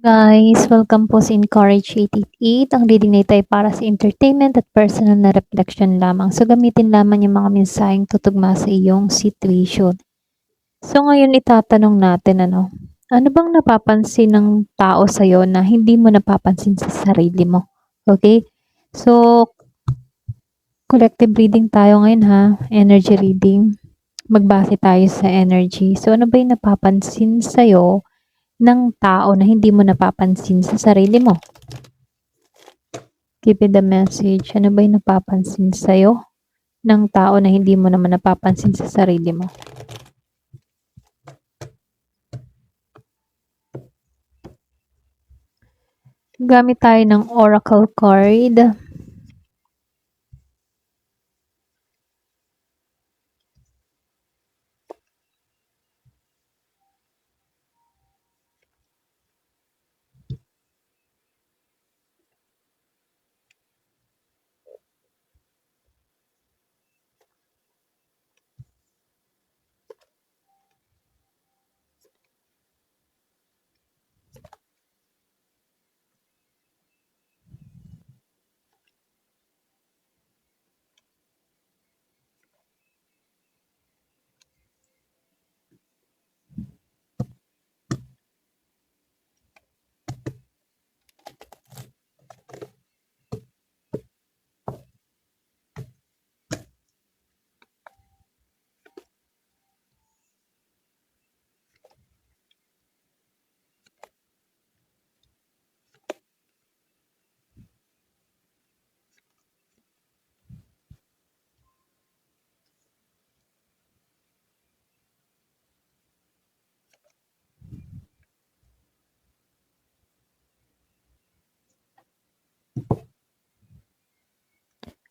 Guys, welcome po sa Encourage 888. Ang reading na ito ay para sa entertainment at personal na reflection lamang. So, gamitin lamang yung mga mensaheng tutugma sa iyong situation. So, ngayon itatanong natin ano bang napapansin ng tao sa'yo na hindi mo napapansin sa sarili mo? Okay? So, collective reading tayo ngayon ha. Energy reading. Magbase tayo sa energy. So, ano ba yung napapansin sa'yo ng tao na hindi mo napapansin sa sarili mo? Give me the message. Ano ba yung napapansin sa'yo ng tao na hindi mo naman napapansin sa sarili mo? Gamit tayo ng oracle card.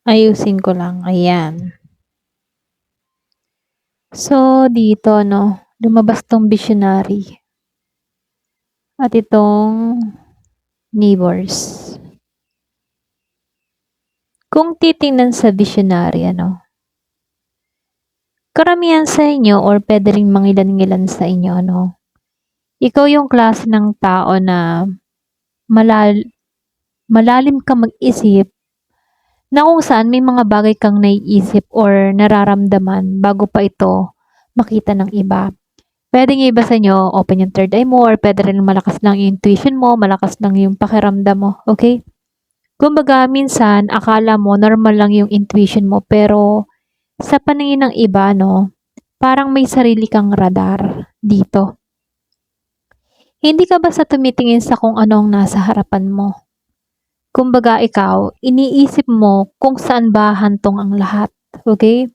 Ayusin ko lang. Ayan. So, dito, lumabas tong visionary. At itong neighbors. Kung titingnan sa visionary, karamihan sa inyo or pwede rin mangilan-ngilan sa inyo, ikaw yung klase ng tao na malalim ka mag-isip na kung saan may mga bagay kang naiisip or nararamdaman bago pa ito makita ng iba. Pwedeng yung iba sa inyo, open yung third eye mo, or pwede rin malakas lang yung intuition mo, malakas lang yung pakiramdam mo, okay? Kumbaga, minsan, akala mo, normal lang yung intuition mo, pero sa paningin ng iba, parang may sarili kang radar dito. Hindi ka basta tumitingin sa kung ano ang nasa harapan mo. Kumbaga ikaw, iniisip mo kung saan ba hantong ang lahat. Okay?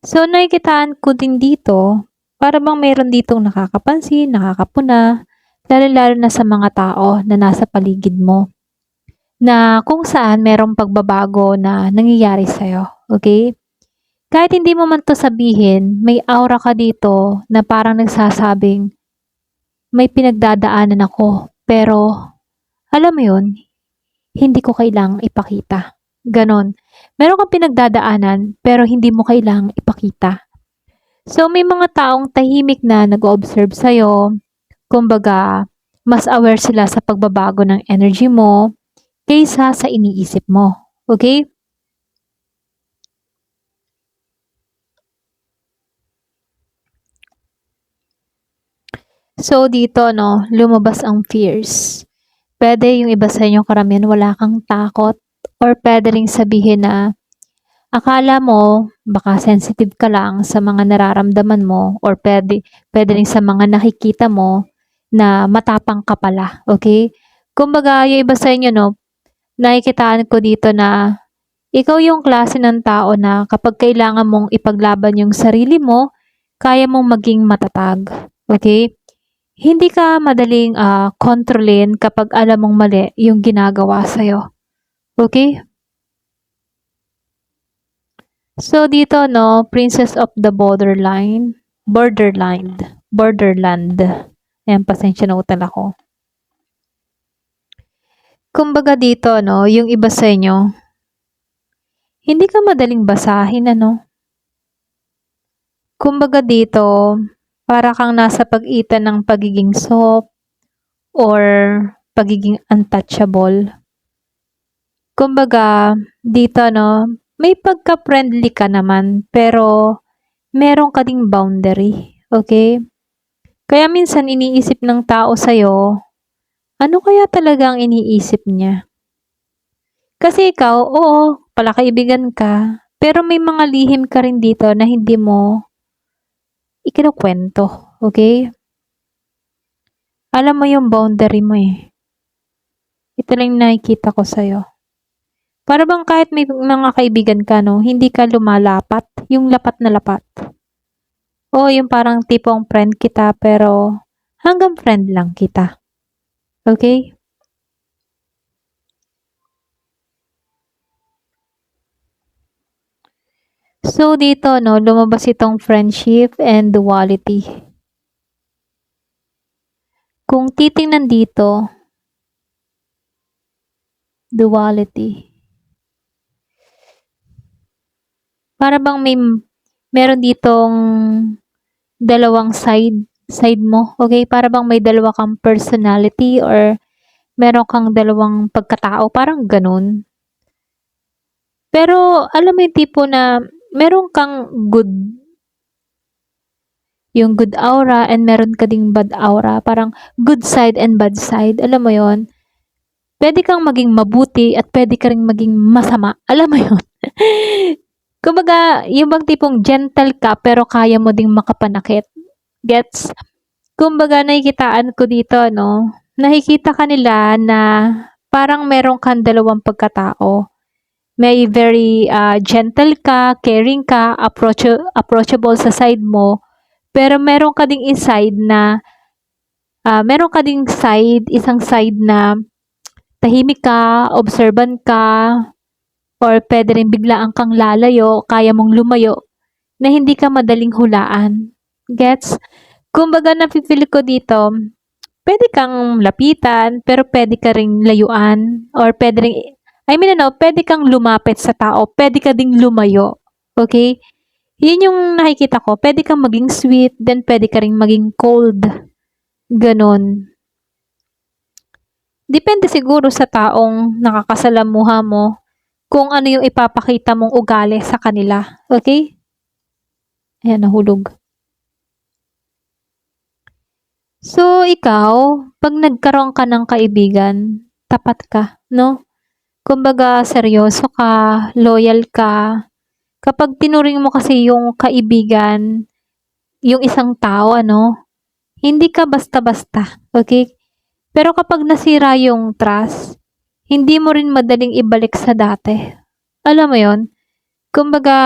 So, nakikitaan ko din dito, para bang meron ditong nakakapansin, nakakapuna, lalo-lalo na sa mga tao na nasa paligid mo, na kung saan merong pagbabago na nangyayari sa'yo. Okay? Kahit hindi mo man to sabihin, may aura ka dito na parang nagsasabing, may pinagdadaanan ako, pero alam mo yun, hindi ko kailangang ipakita. Ganon. Meron kang pinagdadaanan, pero hindi mo kailangang ipakita. So, may mga taong tahimik na nag-observe sa'yo. Kumbaga, mas aware sila sa pagbabago ng energy mo kaysa sa iniisip mo. Okay? So, dito, lumabas ang fears. Pwede yung iba sa inyo karamihan wala kang takot, or pwede ring sabihin na akala mo baka sensitive ka lang sa mga nararamdaman mo, or pwede rin sa mga nakikita mo na matapang ka pala, okay? Kumbaga, yung iba sa inyo, nakikitaan ko dito na ikaw yung klase ng tao na kapag kailangan mong ipaglaban yung sarili mo, kaya mong maging matatag, okay? Hindi ka madaling kontrolin kapag alam mong mali yung ginagawa sa'yo. Okay? So, dito, Princess of the Borderland. Ayan, pasensya na utal ako. Kumbaga dito, yung iba sa inyo, hindi ka madaling basahin, Kumbaga dito, para kang nasa pagitan ng pagiging soft or pagiging untouchable. Kumbaga, dito, no, may pagka-friendly ka naman, pero meron ka ding boundary. Okay? Kaya minsan iniisip ng tao sa'yo, ano kaya talaga ang iniisip niya? Kasi ikaw, oo, palakaibigan ka, pero may mga lihim ka rin dito na hindi mo ikinukwento. Okay? Alam mo yung boundary mo eh. Ito lang yung nakikita ko sa'yo. Para bang kahit may mga kaibigan ka, no, hindi ka lumalapat, yung lapat na lapat. O yung parang tipong friend kita pero hanggang friend lang kita. Okay? So dito, no, lumabas itong friendship and duality. Kung titingnan dito, duality. Para bang meron ditong dalawang side mo. Okay? Para bang may dalawa kang personality or meron kang dalawang pagkatao. Parang ganun. Pero alam mo yung tipo na meron kang yung good aura and meron ka ding bad aura. Parang good side and bad side. Alam mo yon. Pwede kang maging mabuti at pwede ka rin maging masama. Alam mo yon. Kumbaga, yung bang tipong gentle ka pero kaya mo ding makapanakit. Gets? Kumbaga, nakikitaan ko dito, no? Nakikita ka nila na parang meron kang dalawang pagkatao. May very gentle ka, caring ka, approachable sa side mo. Pero meron ka ding inside na, meron ka ding isang side na tahimik ka, observant ka, or pwede rin biglaan kang lalayo, kaya mong lumayo, na hindi ka madaling hulaan. Gets? Kumbaga, nafe-feel ko dito, pwede kang lapitan, pero pwede ka ring layuan, or pwede ring, pwede kang lumapit sa tao, pwede ka ding lumayo. Okay? Yun yung nakikita ko. Pwede kang maging sweet, then pwede ka ring maging cold. Ganon. Depende siguro sa taong nakakasalamuha mo kung ano yung ipapakita mong ugali sa kanila. Okay? Ayan, nahulog. So, ikaw, pag nagkaroon ka ng kaibigan, tapat ka, no? Kumbaga, seryoso ka, loyal ka. Kapag tinuring mo kasi yung kaibigan, yung isang tao, hindi ka basta-basta, okay? Pero kapag nasira yung trust, hindi mo rin madaling ibalik sa dati. Alam mo yon? Kumbaga,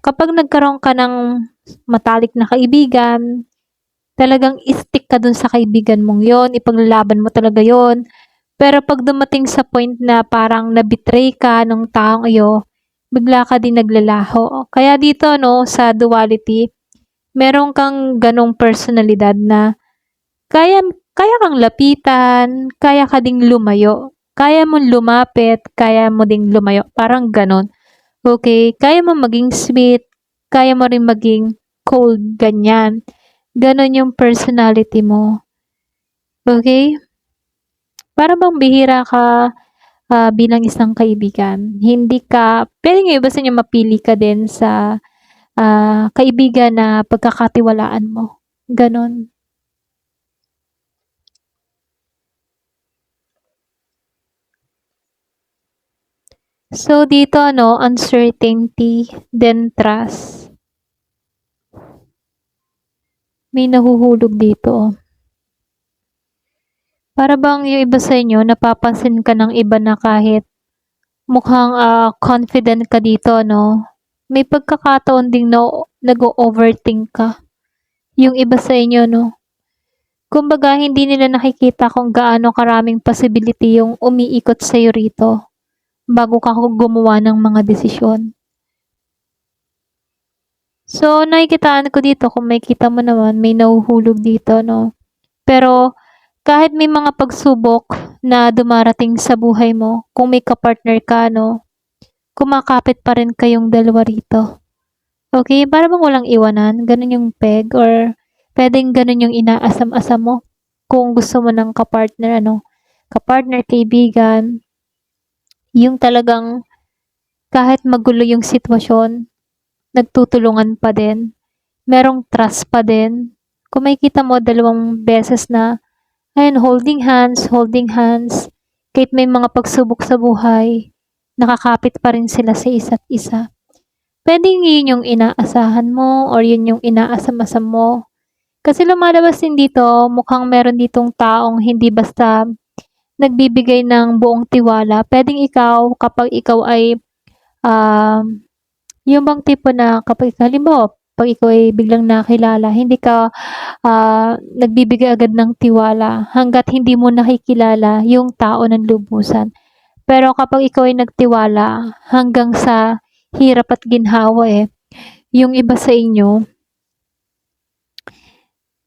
kapag nagkaroon ka ng matalik na kaibigan, talagang stick ka dun sa kaibigan mong yon, ipaglalaban mo talaga yon. Pero pag dumating sa point na parang nabitray ka ng taong iyo, bigla ka din naglalaho. Kaya dito, no, sa duality, meron kang ganong personalidad na kaya kang lapitan, kaya ka ding lumayo. Kaya mong lumapit, kaya mo ding lumayo. Parang ganon. Okay? Kaya mo maging sweet, kaya mo rin maging cold, ganyan. Ganon yung personality mo. Okay? Para bang bihira ka bilang isang kaibigan. Hindi ka, pwede nga iba sa inyo mapili ka din sa kaibigan na pagkakatiwalaan mo. Ganon. So, dito, uncertainty, then trust. May nahuhulog dito. Para bang yung iba sa inyo, napapansin ka ng iba na kahit mukhang confident ka dito, no? May pagkakataon ding nag-overthink ka. Yung iba sa inyo, no? Kumbaga, hindi nila nakikita kung gaano karaming possibility yung umiikot sa'yo rito bago ka gumawa ng mga desisyon. So, nakikitaan ko dito, kung makikita mo naman, may nahuhulog dito, no? Pero, kahit may mga pagsubok na dumarating sa buhay mo, kung may kapartner ka, no? Kumakapit pa rin kayong dalawa rito. Okay? Para bang walang iwanan, ganun yung peg, or pwedeng ganun yung inaasam-asam mo. kung gusto mo ng kapartner, kaibigan, yung talagang kahit magulo yung sitwasyon, nagtutulungan pa din, merong trust pa din. Kung makikita mo 2 beses na, ayun, holding hands, kahit may mga pagsubok sa buhay, nakakapit pa rin sila sa isa't isa. Puwedeng yun yung inaasahan mo or yun yung inaasam-asam mo. Kasi lumalabas din dito, mukhang meron ditong taong hindi basta nagbibigay ng buong tiwala. Puwedeng ikaw, kapag ikaw ay, yung bang tipo na kapag halimbawa, 'pag ikaw ay biglang nakilala, hindi ka, nagbibigay agad ng tiwala hangga't hindi mo nakikilala yung tao ng lubusan. Pero kapag ikaw ay nagtiwala hanggang sa hirap at ginhawa, yung iba sa inyo,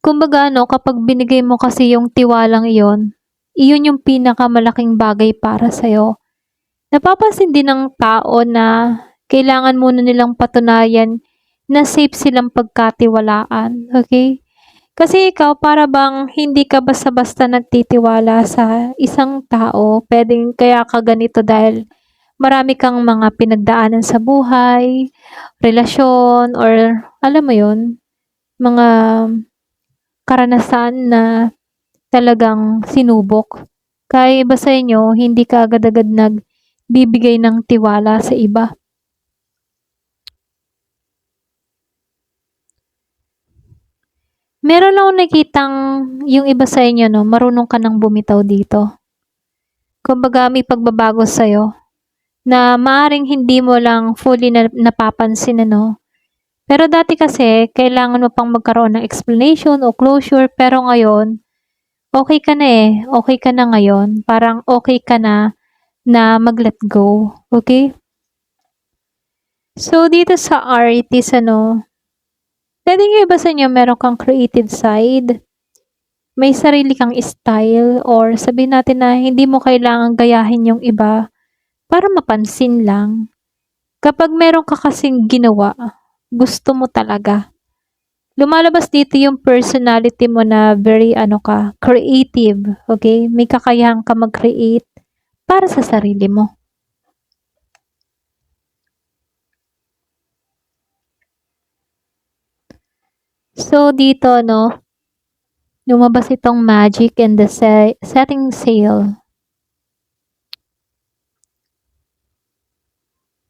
kumbaga kapag binigay mo kasi yung tiwalang iyon, iyon yung pinakamalaking bagay para sa'yo. Napapansin din ng tao na kailangan muna nilang patunayan na safe silang pagkatiwalaan, okay? Kasi ikaw para bang hindi ka basta-basta nagtitiwala sa isang tao, puwedeng kaya ka ganito dahil marami kang mga pinagdaanan sa buhay, relasyon, or alam mo 'yun, mga karanasan na talagang sinubok. Kaya iba sa inyo, hindi ka agad-agad nagbibigay ng tiwala sa iba. Meron akong nakitang yung iba sa inyo, marunong ka ng bumitaw dito. Kumbaga may pagbabago sa'yo na maaaring hindi mo lang fully napapansin, Pero dati kasi, kailangan mo pang magkaroon ng explanation o closure, pero ngayon, okay ka na okay ka na ngayon. Parang okay ka na mag-let go, okay? So, dito sa artist, pwedeng yung iba sa inyo meron kang creative side, may sarili kang style, or sabihin natin na hindi mo kailangang gayahin yung iba para mapansin lang. Kapag meron ka kasing ginawa, gusto mo talaga. Lumalabas dito yung personality mo na very creative, okay? May kakayahan ka mag-create para sa sarili mo. So dito lumabas itong magic and the setting sail.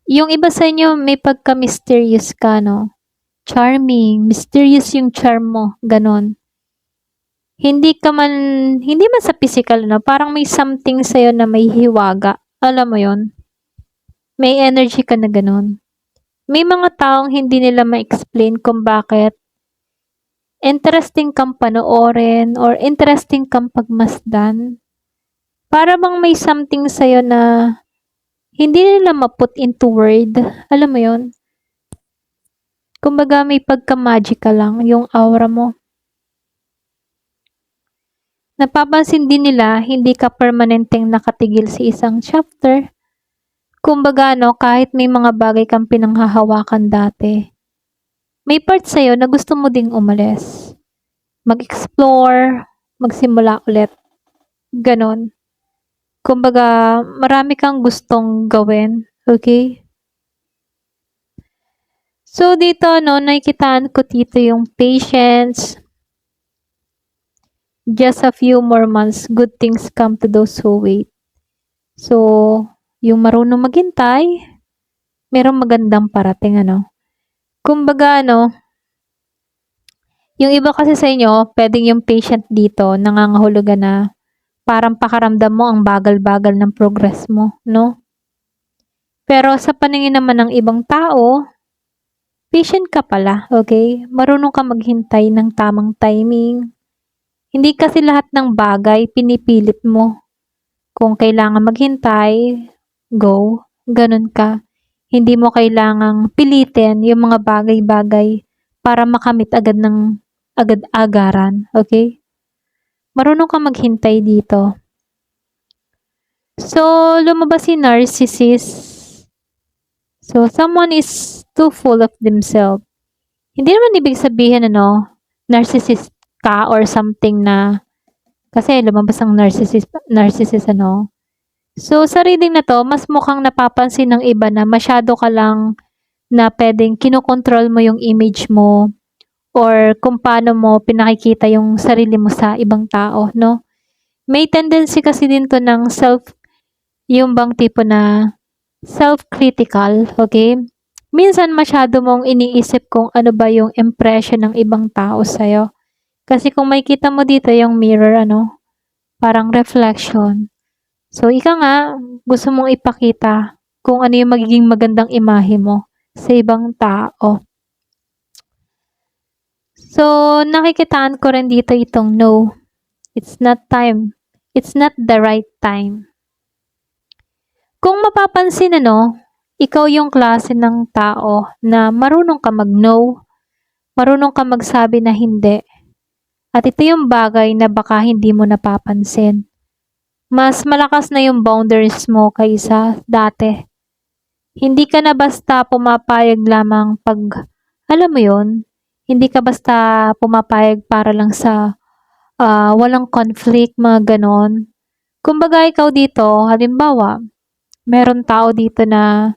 Yung iba sa inyo may pagka-mysterious ka, charming, mysterious yung charm mo, ganon. Hindi man sa physical, parang may something sa'yo na may hiwaga. Alam mo yon, may energy ka na ganon. May mga taong hindi nila ma-explain kung bakit interesting kang panoorin or interesting kang pagmasdan. Para bang may something sa'yo na hindi nila ma-put into word. Alam mo yon? Kumbaga may pagka-magical lang yung aura mo. Napapansin din nila hindi ka permanenteng nakatigil sa isang chapter. Kumbaga kahit may mga bagay kang pinanghahawakan dati, may part sa'yo na gusto mo ding umalis. Mag-explore, magsimula ulit. Ganon. Kumbaga, marami kang gustong gawin. Okay? So, dito, nakikitaan ko dito yung patience. Just a few more months, good things come to those who wait. So, yung marunong maghintay, merong magandang parating, Kumbaga, yung iba kasi sa inyo, pwedeng yung patient dito, nangangahulugan na parang pakaramdam mo ang bagal-bagal ng progress mo, no? Pero sa paningin naman ng ibang tao, patient ka pala, okay? Marunong ka maghintay ng tamang timing. Hindi kasi lahat ng bagay pinipilit mo. Kung kailangan maghintay, go. Ganun ka. Hindi mo kailangang pilitin yung mga bagay-bagay para makamit agad-agaran, okay? Marunong ka maghintay dito. So, lumabas si narcissist. So, someone is too full of themselves. Hindi naman ibig sabihin, narcissist ka or something na Kasi lumabas ang narcissist ano. So, sa reading na 'to, mas mukhang napapansin ng iba na masyado ka lang na puwedeng kinokontrol mo yung image mo or kung paano mo pinakikita yung sarili mo sa ibang tao, 'no? May tendency kasi din 'to ng yung bang tipo na self-critical, okay? Minsan masyado mong iniisip kung ano ba yung impression ng ibang tao sa'yo. Kasi kung makikita mo dito yung mirror ano, parang reflection. So, ika nga, gusto mong ipakita kung ano yung magiging magandang imahe mo sa ibang tao. So, nakikitaan ko rin dito itong no, it's not time. It's not the right time. Kung mapapansin ano, ikaw yung klase ng tao na marunong ka mag-no, marunong ka magsabi na hindi. At ito yung bagay na baka hindi mo napapansin. Mas malakas na yung boundaries mo kaysa dati. Hindi ka na basta pumapayag lamang pag, alam mo yon, hindi ka basta pumapayag para lang sa walang conflict, mga ganon. Kumbaga ikaw dito, halimbawa, meron tao dito na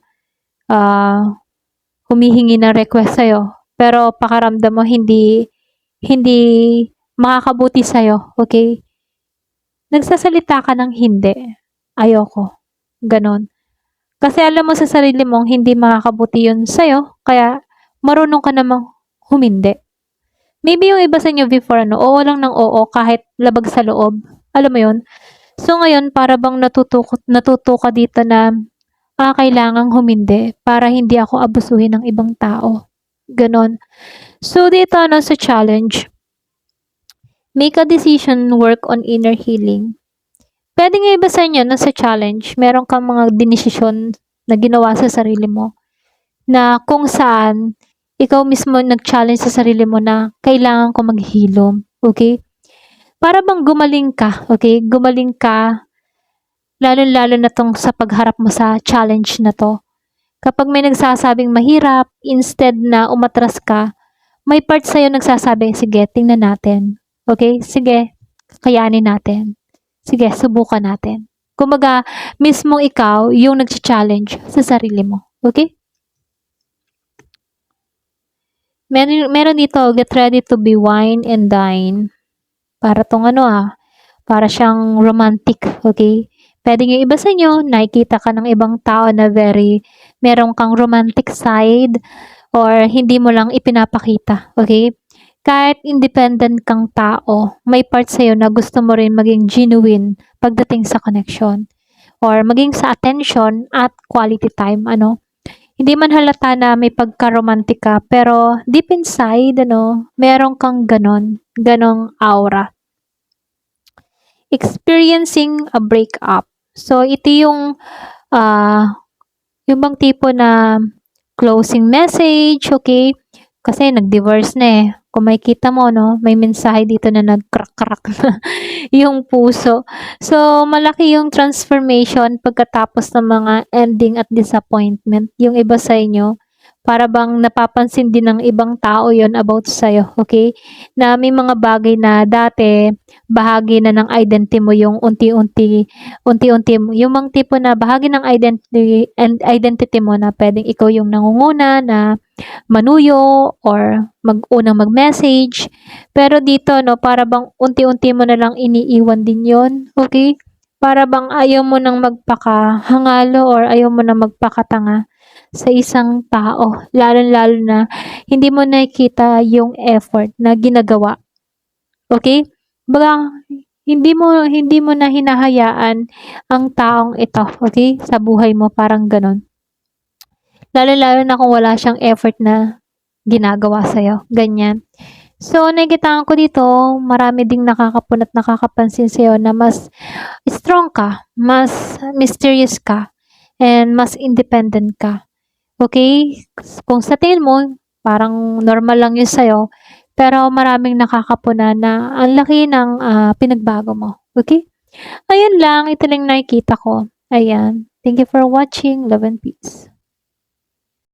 humihingi ng request sa'yo, pero pakaramdam mo hindi makakabuti sa'yo, okay? Nagsasalita ka ng hindi. Ayoko. Ganon. Kasi alam mo sa sarili mong hindi makakabuti yun sa'yo, kaya marunong ka namang humindi. Maybe yung iba sa inyo before, ano, oo lang ng oo kahit labag sa loob. Alam mo yun? So ngayon, para bang natuto ka dito na kailangang humindi para hindi ako abusuhin ng ibang tao. Ganon. So dito, ano, sa challenge, make a decision, work on inner healing. Pwede nga iba sa inyo, no, sa challenge, meron kang mga dinesisyon na ginawa sa sarili mo na kung saan ikaw mismo nag-challenge sa sarili mo na kailangan ko maghilom. Okay? Para bang gumaling ka. Okay? Gumaling ka, lalo-lalo na tong sa pagharap mo sa challenge na to. Kapag may nagsasabing mahirap, instead na umatras ka, may part sa'yo nagsasabi, sige, tingnan natin. Okay? Sige, kayanin natin. Sige, subukan natin. Kumbaga, mismo ikaw yung nag-challenge sa sarili mo. Okay? Meron dito, get ready to be wine and dine. Para tong ano para siyang romantic. Okay? Pwede yung iba sa inyo, nakikita ka ng ibang tao na meron kang romantic side or hindi mo lang ipinapakita. Okay? Kahit independent kang tao, may part sa'yo na gusto mo rin maging genuine pagdating sa connection or maging sa attention at quality time, ano. Hindi man halata na may pagka-romantic ka, pero deep inside, ano, meron kang ganong aura. Experiencing a breakup. So, ito yung bang tipo na closing message, okay? Kasi nag-divorce na eh. Kung makikita mo, no, may mensahe dito na nag-crack-crack na yung puso. So, malaki yung transformation pagkatapos ng mga ending at disappointment. Yung iba sa inyo, para bang napapansin din ng ibang tao yon about sa'yo, okay? Na may mga bagay na dati, bahagi na ng identity mo yung unti-unti, yung mga tipo na bahagi ng identity mo na pwedeng ikaw yung nangunguna na manuyo or unang mag-message. Pero dito, no, para bang unti-unti mo na lang iniiwan din yon, okay? Para bang ayaw mo nang magpakahangalo or ayaw mo nang magpakatanga sa isang tao. Lalo-lalo na hindi mo nakikita yung effort na ginagawa. Okay? Baga, hindi mo na hinahayaan ang taong ito, okay? Sa buhay mo, parang ganon. Lalo-lalo na kung wala siyang effort na ginagawa sa'yo. Ganyan. So, nakikitaan ko dito, marami ding nakakapunat nakakapansin sa'yo na mas strong ka, mas mysterious ka, and mas independent ka. Okay? Kung sa tingin mo, parang normal lang yun sa'yo, pero maraming nakakapuna na ang laki ng pinagbago mo. Okay? Ayun lang, ito lang nakikita ko. Ayan. Thank you for watching. Love and peace.